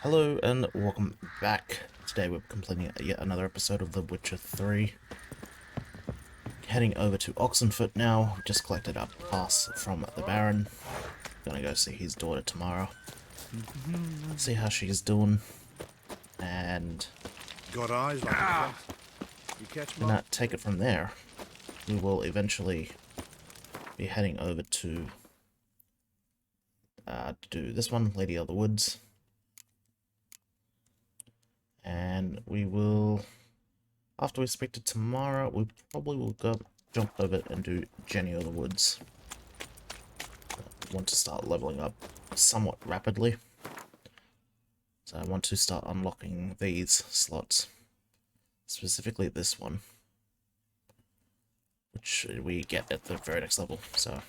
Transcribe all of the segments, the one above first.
Hello and welcome back. Today we're completing yet another episode of The Witcher 3. Heading over to Oxenford now. Just collected our pass from the Baron. Gonna go see his daughter Tamara. See how she's doing. And got eyes like that. You catch me? take it from there. We will eventually be heading over to do this one, Lady of the Woods. And we will, after we speak to Tamara, we probably will go jump over and do Jenny of the Woods. I want to start leveling up somewhat rapidly. So I want to start unlocking these slots. Specifically this one. Which we get at the very next level, so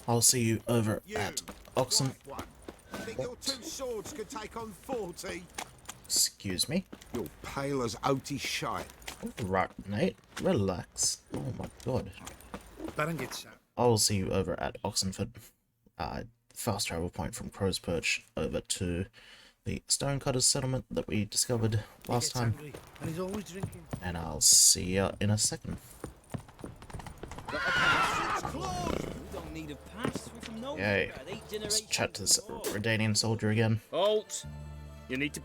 I'll see you over at Oxen. Think your two swords could take on 40? Excuse me. You're pale as oaty shite. Right, mate. Relax. Oh my god. Baron gets out. I'll see you over at Oxenford. Fast travel point from Crow's Perch over to the Stonecutters settlement that we discovered last time. And he's always drinking. And I'll see ya in a second. Yay. Let's chat to this Redanian soldier again. Halt! You need to...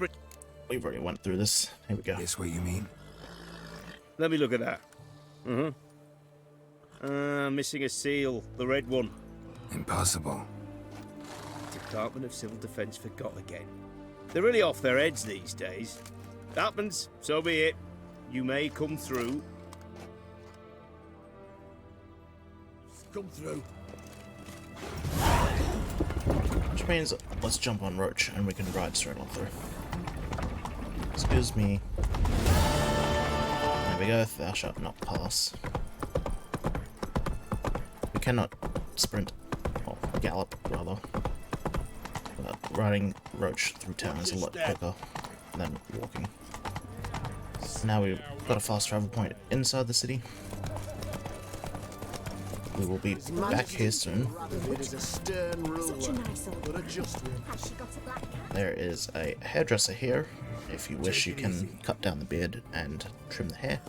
We've already went through this. Here we go. This what you mean? Let me look at that. Missing a seal. The red one. Impossible. Department of Civil Defence forgot again. They're really off their heads these days. Happens, so be it. You may come through. Come through. Which means let's jump on Roach and we can ride straight on through. Excuse me. There we go, thou shalt not pass. We cannot sprint, or gallop rather. But riding Roach through town is a lot quicker than walking. Now we've got a fast travel point inside the city. We will be back here soon. There is a hairdresser here. If you wish, you can cut down the beard and trim the hair.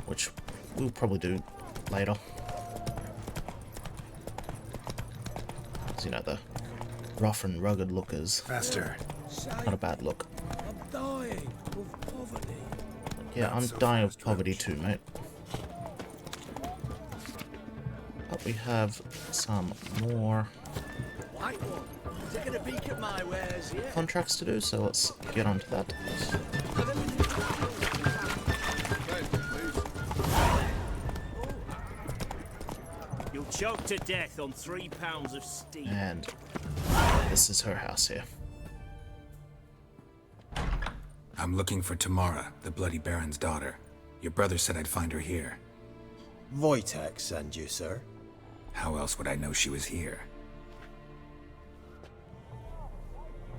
Which we'll probably do later. So, you know, the rough and rugged look is Faster. not a bad look. I'm dying of poverty. Yeah, I'm dying of poverty too, mate. But we have some more contracts to do, so let's get on to that. You'll choke to death on 3 pounds of steam. And this is her house here. I'm looking for Tamara, the Bloody Baron's daughter. Your brother said I'd find her here. Wojtek send you, sir. How else would I know she was here?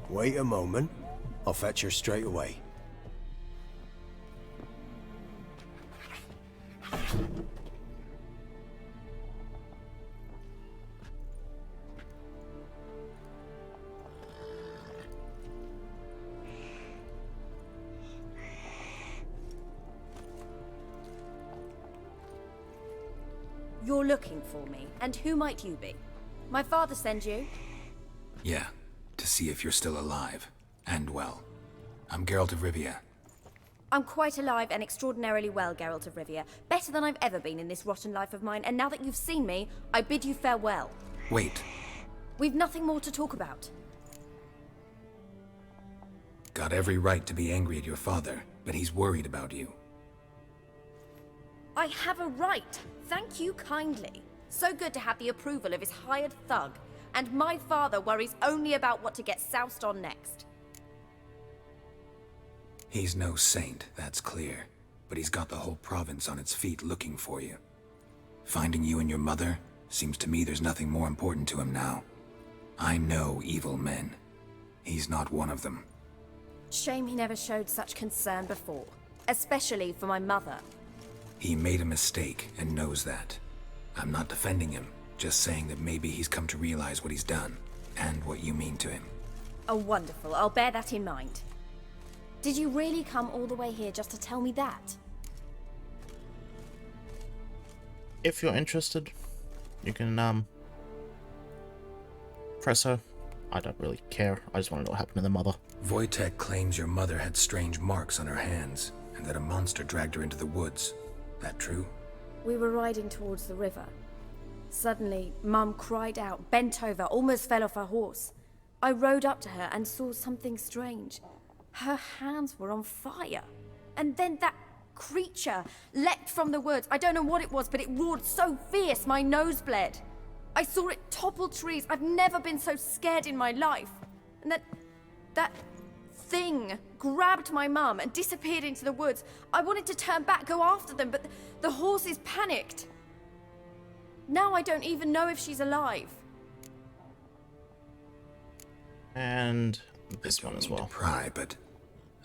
Wait a moment. I'll fetch her straight away. You're looking for me, and who might you be? My father send you? Yeah, to see if you're still alive. And well. I'm Geralt of Rivia. I'm quite alive and extraordinarily well, Geralt of Rivia. Better than I've ever been in this rotten life of mine, and now that you've seen me, I bid you farewell. Wait. We've nothing more to talk about. Got every right to be angry at your father, but he's worried about you. I have a right. Thank you kindly. So good to have the approval of his hired thug. And my father worries only about what to get soused on next. He's no saint, that's clear. But he's got the whole province on its feet looking for you. Finding you and your mother? Seems to me there's nothing more important to him now. I know evil men. He's not one of them. Shame he never showed such concern before. Especially for my mother. He made a mistake and knows that. I'm not defending him, Just saying that maybe he's come to realize what he's done, and what you mean to him. Oh, wonderful. I'll bear that in mind. Did you really come all the way here just to tell me that? If you're interested, you can press her. I don't really care. I just want to know what happened to the mother. Wojtek claims your mother had strange marks on her hands, and that a monster dragged her into the woods. That true? We were riding towards the river. Suddenly, Mum cried out, bent over, almost fell off her horse. I rode up to her and saw something strange. Her hands were on fire. And then that creature leapt from the woods. I don't know what it was, but it roared so fierce my nose bled. I saw it topple trees. I've never been so scared in my life. And that thing grabbed my mum and disappeared into the woods. I wanted to turn back, go after them, but the horses panicked. Now I don't even know if she's alive. And this one as well. Pry, but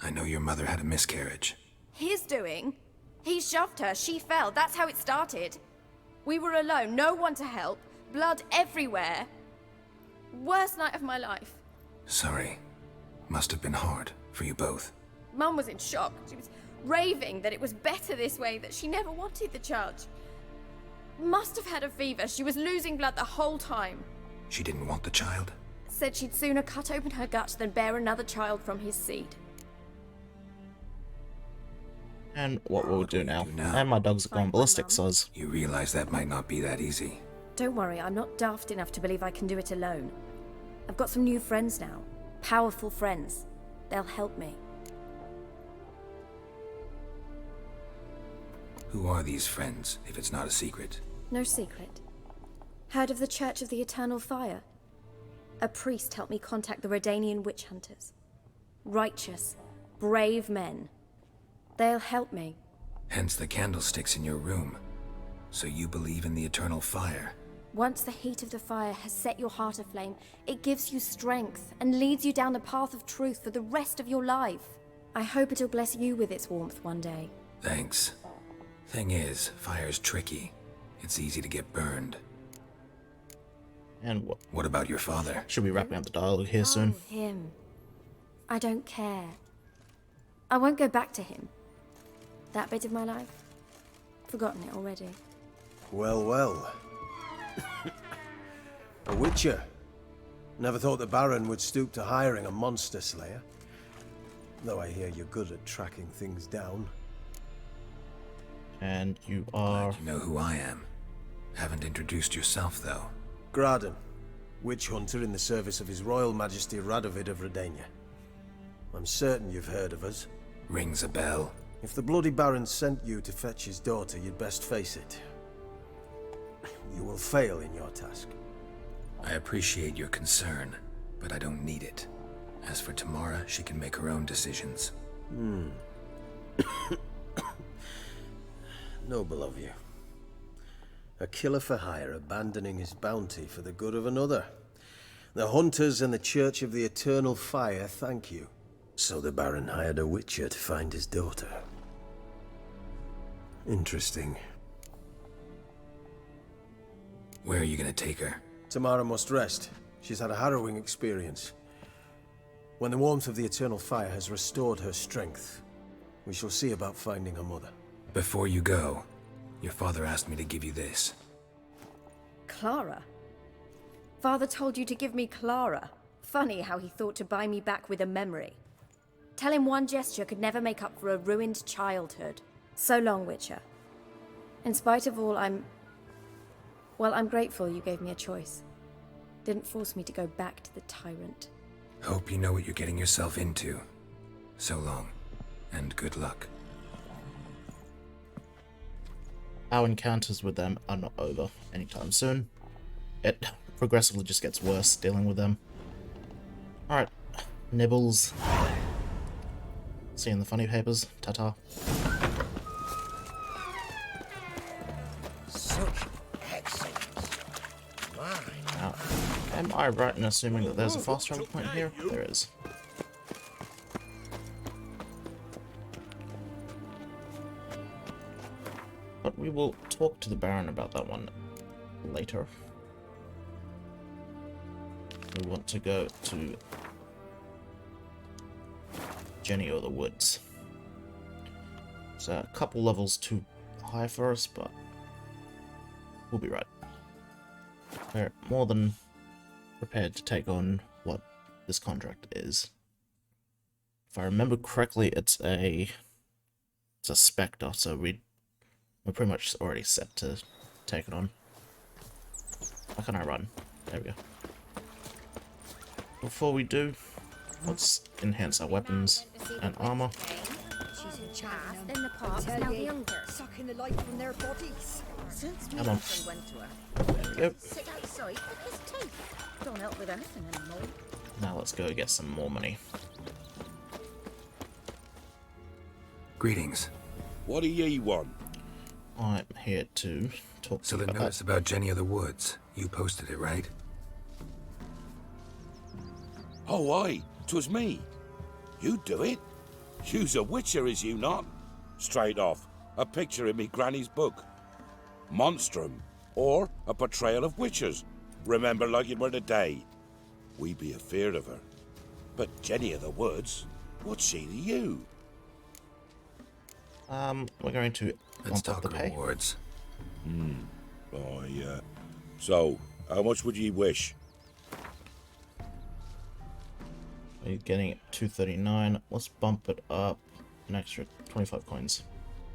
I know your mother had a miscarriage. His doing? He shoved her, she fell, that's how it started. We were alone, no one to help, blood everywhere. Worst night of my life. Sorry. Must have been hard for you both. Mum was in shock. She was raving that it was better this way, that she never wanted the child. Must have had a fever. She was losing blood the whole time. She didn't want the child? Said she'd sooner cut open her gut than bear another child from his seed. And what will we do now? And my dog's gone ballistic, soz. You realize that might not be that easy. Don't worry, I'm not daft enough to believe I can do it alone. I've got some new friends now. Powerful friends. They'll help me. Who are these friends, if it's not a secret? No secret. Heard of the Church of the Eternal Fire? A priest helped me contact the Redanian witch hunters. Righteous, brave men. They'll help me. Hence the candlesticks in your room. So you believe in the eternal fire? Once the heat of the fire has set your heart aflame, it gives you strength and leads you down the path of truth for the rest of your life. I hope it'll bless you with its warmth one day. Thanks. Thing is, fire's tricky. It's easy to get burned. And what about your father? Should be wrapping up the dialogue here soon. Oh, him. I don't care. I won't go back to him. That bit of my life? Forgotten it already. Well, well. A witcher. Never thought the Baron would stoop to hiring a monster slayer. Though I hear you're good at tracking things down. And you are... You know who I am. Haven't introduced yourself, though. Graden, witch hunter in the service of His Royal Majesty Radovid of Redania. I'm certain you've heard of us. Rings a bell. If the Bloody Baron sent you to fetch his daughter, you'd best face it. You will fail in your task. I appreciate your concern, but I don't need it. As for Tamara, she can make her own decisions. Noble of you. A killer for hire abandoning his bounty for the good of another. The hunters and the Church of the Eternal Fire thank you. So the Baron hired a witcher to find his daughter. Interesting. Where are you gonna take her? Tamara must rest. She's had a harrowing experience. When the warmth of the Eternal Fire has restored her strength, we shall see about finding her mother. Before you go, your father asked me to give you this. Clara? Father told you to give me Clara. Funny how he thought to buy me back with a memory. Tell him one gesture could never make up for a ruined childhood. So long, Witcher. In spite of all, I'm grateful you gave me a choice. Didn't force me to go back to the tyrant. Hope you know what you're getting yourself into. So long, and good luck. Our encounters with them are not over anytime soon. It progressively just gets worse dealing with them. Alright, Nibbles. See you in the funny papers. Ta-ta. Such excellence. Mine. Now, am I right in assuming that there's a fast travel point here? There is. But we will talk to the Baron about that one later. we want to go to Jenny of the Woods. It's a couple levels too high for us, but we'll be right. We're more than prepared to take on what this contract is. If I remember correctly, it's a spectre, so we're pretty much already set to take it on. How can I run? There we go. Before we do, let's enhance our weapons and armor. She's in chaff, then the parks, now the hunger. Sucking the life from their bodies. Since Come on. went to her. There we go. Sit outside with his teeth. Don't help with anything anymore. Now let's go get some more money. Greetings. What do ye want? I'm here to talk So to the you about notice about Jenny of the Woods, you posted it, right? Oh, aye, 'twas me. You do it? You's a witcher, is you not? Straight off, a picture in me granny's book. Monstrum, or a portrayal of witchers. Remember like it were the day. We be afeard of her. But Jenny of the Woods, what's she to you? We're going to Let's bump up talk the pay. rewards. Oh, yeah. So, how much would ye wish? We're getting 239. Let's bump it up an extra 25 coins.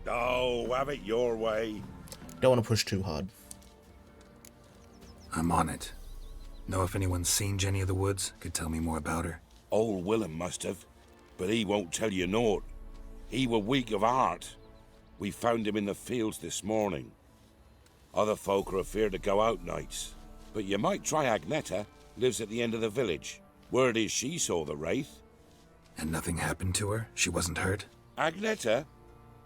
Oh, have it your way. Don't want to push too hard. I'm on it. Know if anyone's seen Jenny of the Woods? Could tell me more about her? Old Welome must have, but he won't tell you naught. He were weak of heart. We found him in the fields this morning. Other folk are afeard to go out nights, but you might try Agneta, lives at the end of the village. Word is she saw the wraith. And nothing happened to her? She wasn't hurt? Agneta?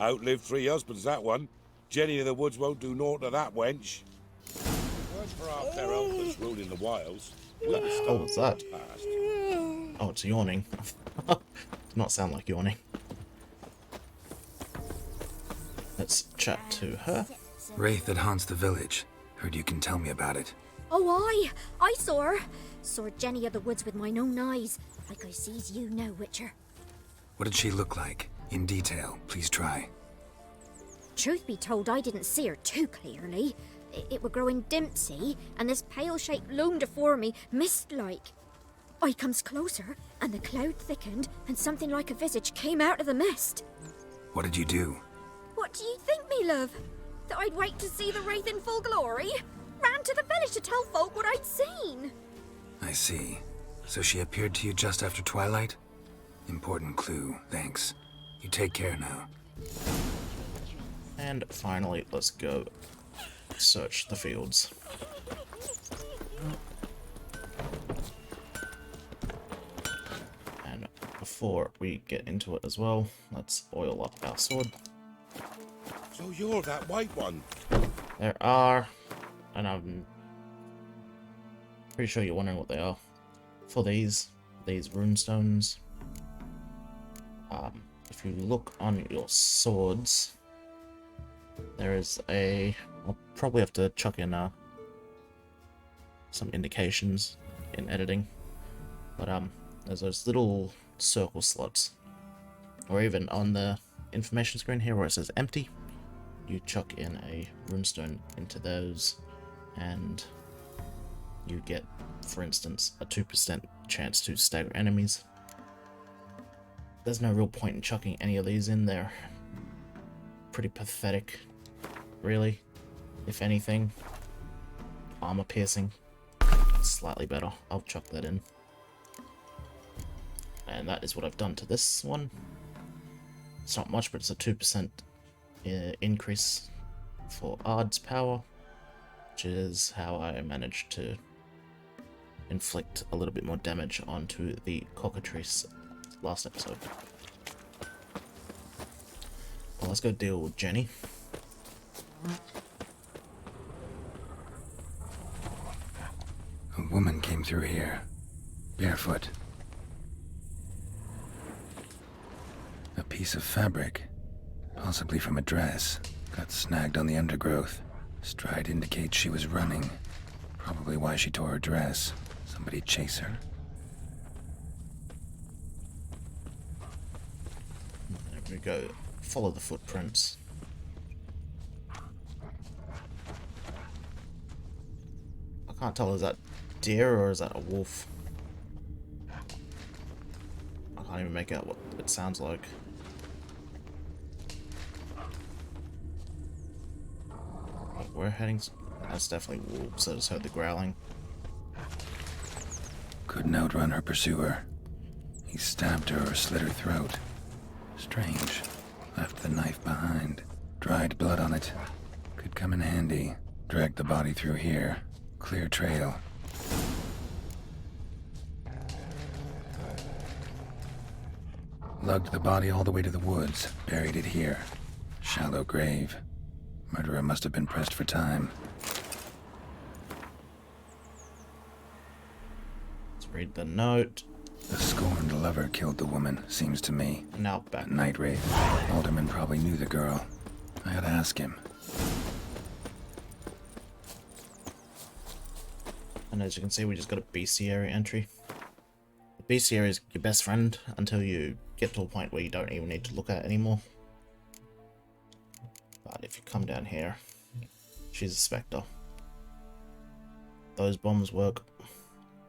Outlived 3 husbands, that one. Jenny of the Woods won't do naught to that wench. Weren't for half their elders ruling the wilds. What the hell was that? Past. Oh, it's yawning. Did not sound like yawning. Let's chat to her. Wraith that haunts the village. Heard you can tell me about it. Oh, I saw her. Saw Jenny of the Woods with mine own eyes, like I sees you now, Witcher. What did she look like? In detail, please try. Truth be told, I didn't see her too clearly. It were growing dim, see, and this pale shape loomed afore me, mist-like. I comes closer, and the cloud thickened, and something like a visage came out of the mist. What did you do? What do you think, me love? That I'd wait to see the wraith in full glory? Ran to the village to tell folk what I'd seen. I see. So she appeared to you just after twilight? Important clue, thanks. You take care now. And finally, let's go search the fields. And before we get into it as well, let's oil up our sword. So you're that white one. There are, and I'm pretty sure you're wondering what they are. For these runestones, if you look on your swords, there is a... I'll probably have to chuck in some indications in editing, but there's those little circle slots, or even on the information screen here where it says empty, you chuck in a runestone into those, and you get, for instance, a 2% chance to stagger enemies. There's no real point in chucking any of these in there. Pretty pathetic, really. If anything, armor piercing, slightly better. I'll chuck that in. And that is what I've done to this one. It's not much, but it's a 2% increase for Ard's power, which is how I managed to inflict a little bit more damage onto the cockatrice last episode. Well, let's go deal with Jenny. A woman came through here, barefoot. A piece of fabric, possibly from a dress, got snagged on the undergrowth. Stride indicates she was running, probably why she tore her dress. Somebody chase her? There we go. Follow the footprints. I can't tell, is that deer or is that a wolf? I can't even make out what it sounds like. But we're heading... That's definitely wolves. I just heard the growling. Couldn't outrun her pursuer. He stabbed her or slit her throat. Strange. Left the knife behind. Dried blood on it. Could come in handy. Dragged the body through here. Clear trail. Lugged the body all the way to the woods. Buried it here. Shallow grave. Murderer must have been pressed for time. Let's read the note. The scorned lover killed the woman, seems to me. Now back. At night raid. Alderman probably knew the girl. I gotta ask him. And as you can see, we just got a bestiary entry. The bestiary is your best friend until you get to a point where you don't even need to look at it anymore. But if you come down here, she's a spectre. Those bombs work.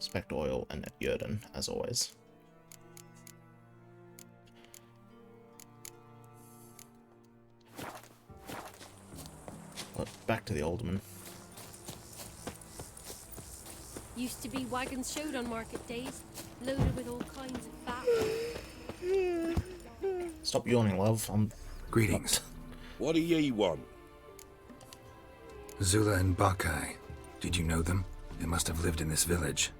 Spectre oil and Jurden, as always. But back to the alderman. Used to be wagons showed on market days, loaded with all kinds of fat. Stop yawning, love. I'm... Greetings. What do ye want? Zula and Bakai. Did you know them? They must have lived in this village.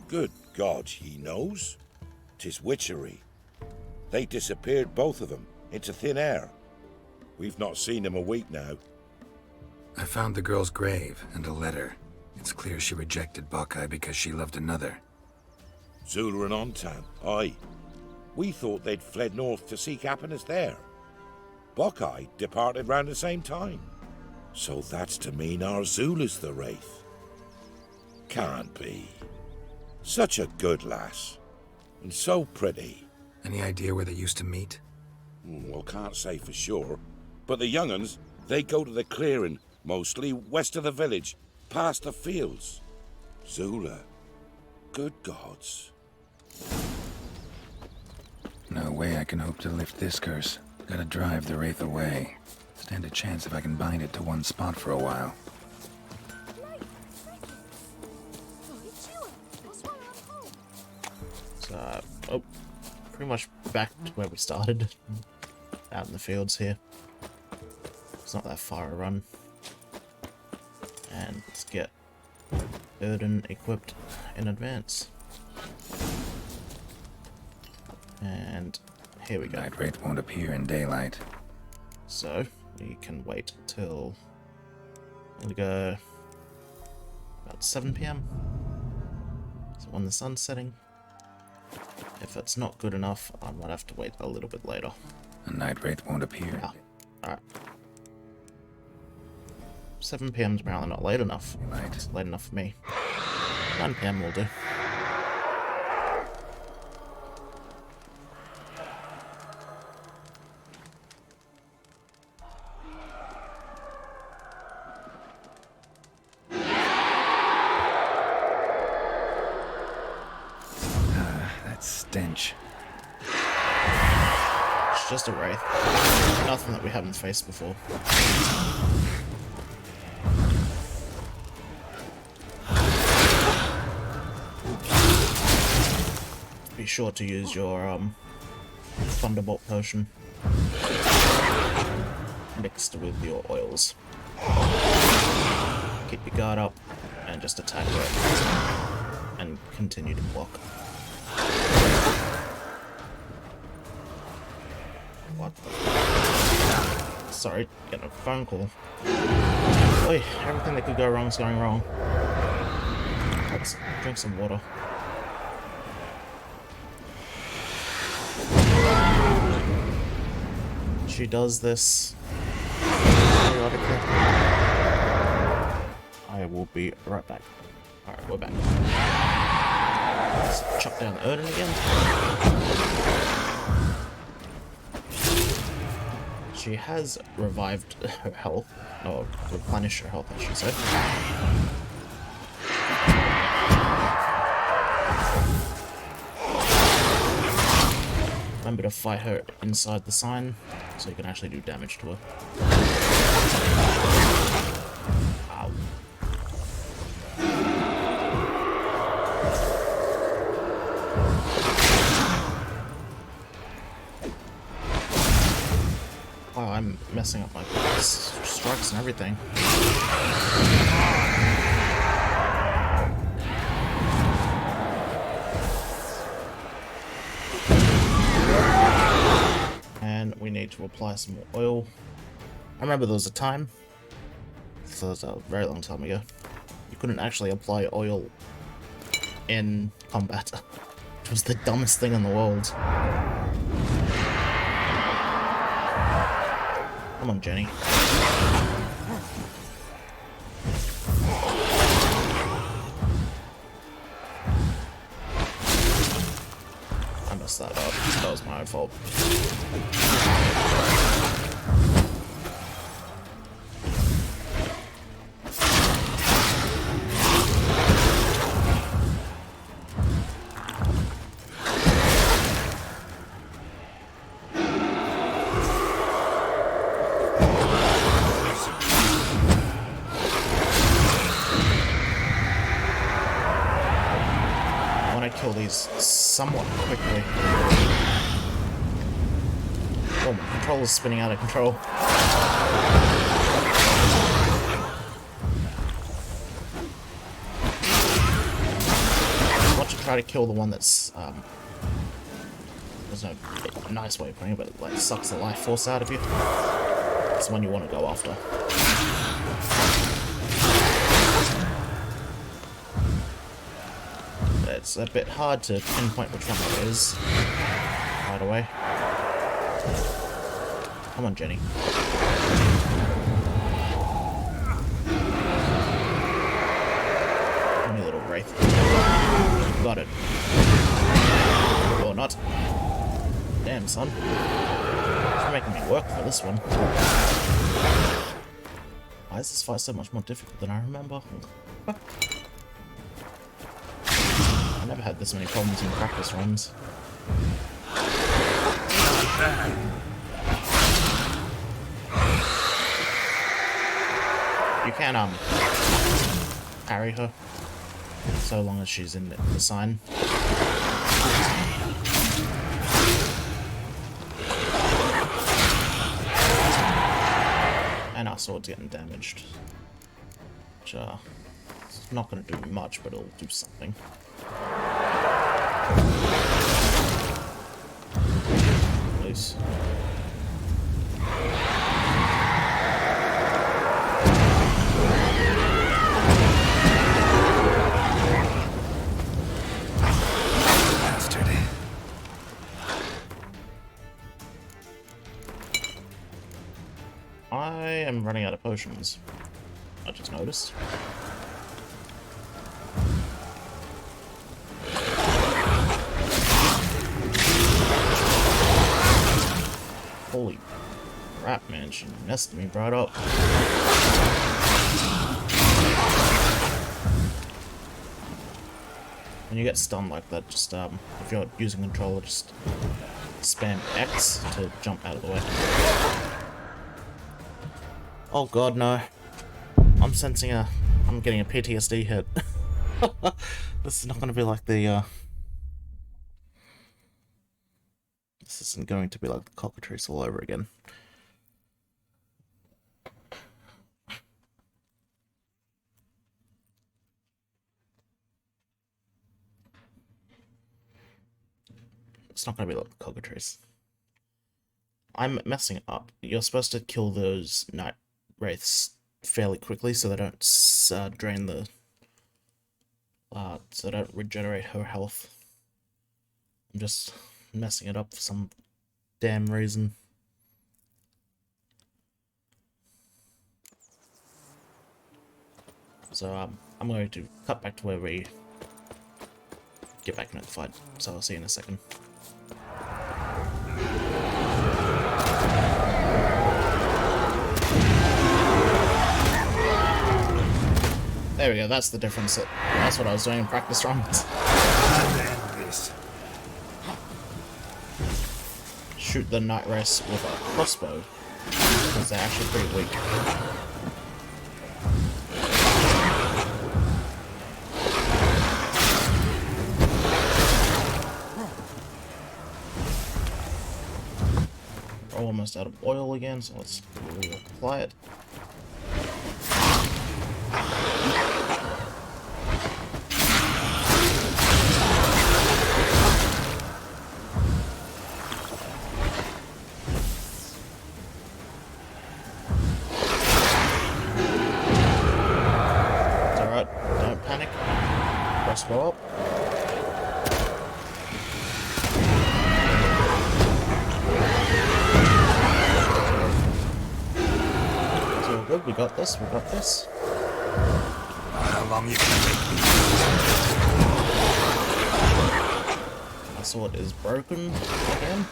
Good God, he knows. 'Tis witchery. They disappeared, both of them, into thin air. We've not seen them a week now. I found the girl's grave and a letter. It's clear she rejected Bakai because she loved another. Zula and Ontan, aye. We thought they'd fled north to seek happiness there. Bakai departed round the same time. So that's to mean our Zula's the wraith. Can't be. Such a good lass. And so pretty. Any idea where they used to meet? Well, can't say for sure. But the young'uns, they go to the clearing, mostly west of the village, past the fields. Zula. Good gods. No way I can hope to lift this curse. Gotta drive the wraith away. Stand a chance if I can bind it to one spot for a while. So, oh, pretty much back to where we started. Out in the fields here. It's not that far a run. And let's get Jurden equipped in advance. And here we go. Night wraith won't appear in daylight. So, we can wait till... we'll go about 7 PM. So when the sun's setting. If it's not good enough, I might have to wait a little bit later. A night wraith won't appear. Yeah. Alright. 7 PM is apparently not late enough. Right. It's late enough for me. 9 PM will do. That stench. It's just a wraith. Nothing that we haven't faced before. Be sure to use your Thunderbolt potion mixed with your oils. Keep your guard up and just attack it and continue to block. What the... Sorry, getting a phone call. Oi, everything that could go wrong is going wrong. Let's drink some water. She does this periodically. I will be right back. Alright, we're back. chuck down the Odin again. She has revived her health, or replenished her health, I should say. Remember to fight her inside the sign, so you can actually do damage to her. Ow. Oh, I'm messing up my strikes and everything. And we need to apply some more oil. I remember there was a time, so that was a very long time ago, you couldn't actually apply oil in combat. It was the dumbest thing in the world. Come on, Jenny. I messed that up. That was my own fault. Kill these somewhat quickly. Oh, my controller's spinning out of control. I want to try to kill the one that's there's no nice way of putting it, but it like sucks the life force out of you. That's the one you want to go after. It's a bit hard to pinpoint which one it is right away. Come on, Jenny. Only little wraith. Got it. Or not. Damn, son. You're making me work for this one. Why is this fight so much more difficult than I remember? I never had this many problems in practice runs. You can parry her so long as she's in the sign. And our sword's getting damaged. Which it's not going to do much, but it'll do something. Please. Bastard. I am running out of potions. I just noticed. Holy crap, man, she messed me right up. When you get stunned like that, just if you're using controller, just spam X to jump out of the way. Oh god, no. I'm sensing I'm getting a PTSD hit. This is not gonna be like the this isn't going to be like the cockatrice all over again. It's not going to be like the cockatrice. I'm messing it up. You're supposed to kill those night wraiths fairly quickly so they don't drain the... so they don't regenerate her health. I'm just messing it up for some damn reason. So I'm going to cut back to where we get back into the fight. So I'll see you in a second. There we go, that's the difference. That's what I was doing in practice runs. Shoot the night rest with a crossbow, because they're actually pretty weak. We're almost out of oil again, so let's reapply it. Crossbow up. It's all good, we got this, we got this. How long you gonna take me? My sword is broken again.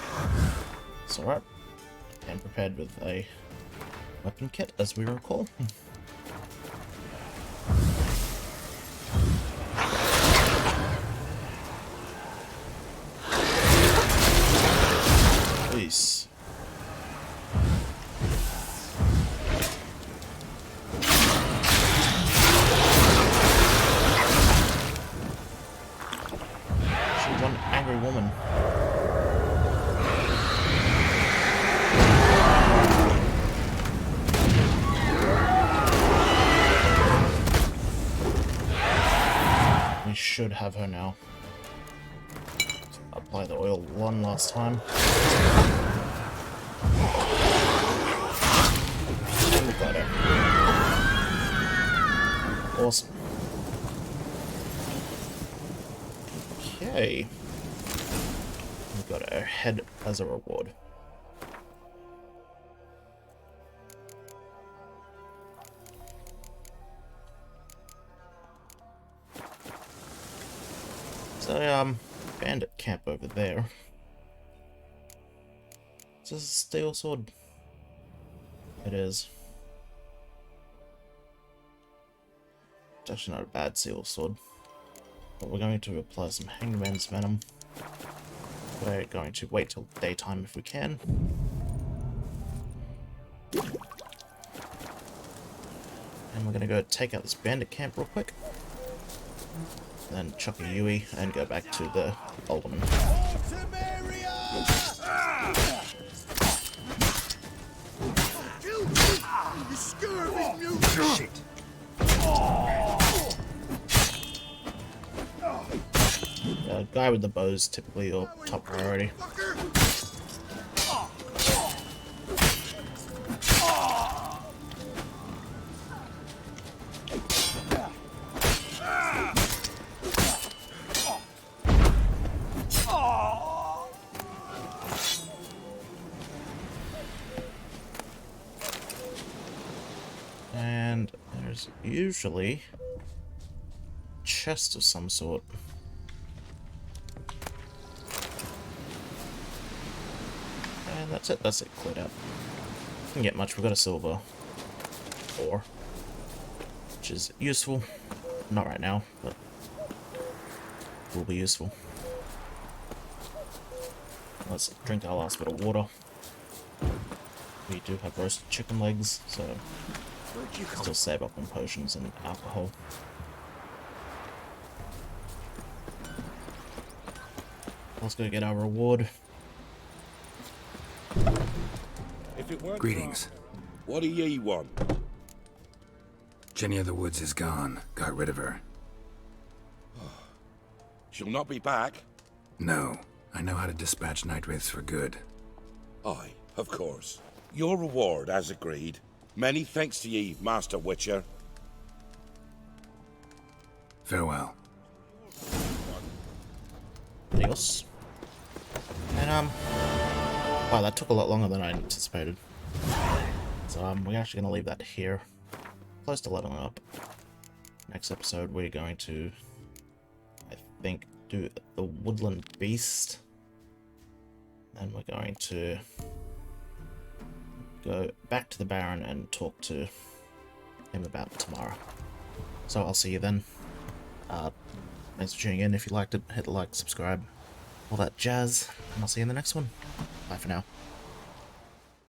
It's alright. And prepared with a weapon kit, as we recall. Peace. She's one angry woman. We should have her now. Apply the oil one last time. And we got her. Awesome. Okay. We got our head as a reward. So, bandit camp over there. Is this a steel sword? It is. It's actually not a bad steel sword. But we're going to apply some hangman's venom. We're going to wait till daytime if we can. And we're going to go take out this bandit camp real quick. Then chuck a Yui and go back to the Welome. Shit. The guy with the bow is typically your top priority. And there's usually a chest of some sort. And that's it, cleared out. Didn't get much, we got a silver ore, which is useful. Not right now, but will be useful. Let's drink our last bit of water. We do have roasted chicken legs, so still save up on potions and alcohol. Let's go get our reward. If it weren't Greetings. What do ye want? Jenny of the Woods is gone. Got rid of her. She'll not be back. No. I know how to dispatch night wraiths for good. Aye, of course. Your reward, as agreed. Many thanks to ye, Master Witcher. Farewell. Adios. And wow, that took a lot longer than I anticipated. So we're actually gonna leave that here. Close to leveling up. Next episode we're going to, I think, do the Woodland Beast. And we're going to go back to the Baron and talk to him about Tamara. So I'll see you then. Thanks for tuning in. If you liked it, hit like, subscribe, all that jazz, and I'll see you in the next one. Bye for now.